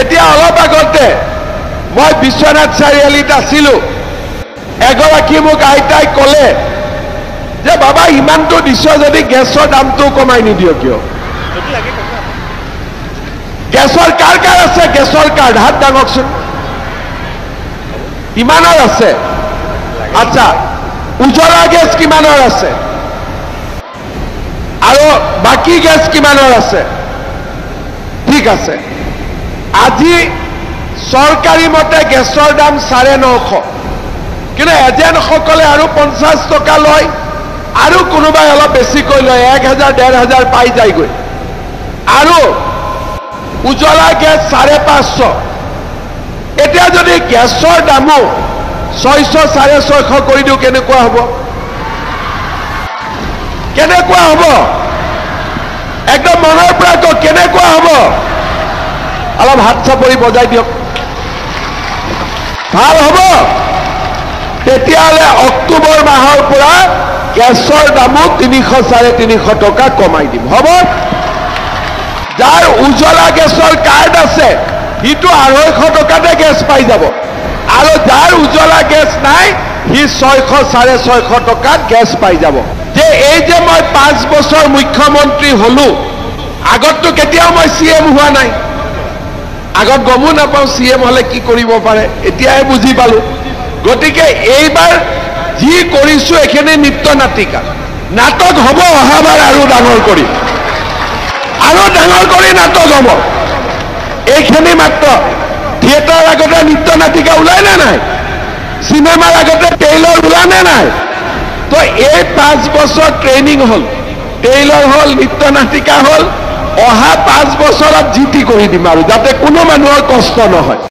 এতিয়া অলপ আগতে মই বিশ্বনাথ চাৰিআলিত আছিলোঁ, এগৰাকী মোক আইতাই ক'লে যে বাবা ইমানটো দিছ যদি গেছৰ দামটো কমাই নিদিয় কিয়? গেছৰ কাৰ কাৰ আছে? গেছৰ কাৰ্ড হাত দাঙকচোন। কিমানৰ আছে? আচ্ছা, উজ্বলা গেছ কিমানৰ আছে? আৰু বাকী গেছ কিমানৰ আছে? ঠিক আছে, আজি চৰকাৰী মতে গেছৰ দাম 950, কিন্তু এজেণ্টসকলে আৰু 50 টকা লয়, আৰু কোনোবাই অলপ বেছিকৈ লয়, 1000 1500 পাই যায়গৈ। আৰু উজ্বলা গেছ 550। এতিয়া যদি গেছৰ দামো 600 650 কৰি দিওঁ কেনেকুৱা হ'ব? কেনেকুৱা হ'ব? একদম মনৰ পৰা কওক, কেনেকুৱা হ'ব? অলপ হাত চাপৰি বজাই দিয়ক। ভাল হ'ব? তেতিয়াহ'লে অক্টোবৰ মাহৰ পৰা গেছৰ দামো 300 350 টকা কমাই দিম, হ'ব? যাৰ উজ্বলা গেছৰ কাৰ্ড আছে সিটো 250 টকাতে গেছ পাই যাব, আৰু যাৰ উজ্বলা গেছ নাই সি 600 650 টকাত গেছ পাই যাব। যে এই যে মই 5 বছৰ মুখ্যমন্ত্ৰী হলো, আগততো কেতিয়াও মই CM হোৱা নাই, আগত গমো নাপাওঁ CM হলে কি কৰিব পাৰে, এতিয়াহে বুজি পালো। গতিকে এইবাৰ যি কৰিছো এখিনি নিত্য নাটিকা, নাটক হ'ব অহাবাৰ আৰু ডাঙৰ কৰি, আৰু ডাঙৰ কৰি নাটক হ'ব। এইখিনি মাত্ৰ। থিয়েটাৰ আগতে নিত্য নাটিকা ওলাই নে নাই? চিনেমাৰ আগতে ট্ৰেইলাৰ ওলাই নে নাই? তো এই 5 বছৰ ট্ৰেইনিং হ'ল, ট্ৰেইলাৰ হ'ল, নিত্য নাটিকা হ'ল, অহা 5 বছৰত জিটি কৰি দিম আৰু, যাতে কোনো মানুহৰ কষ্ট নহয়।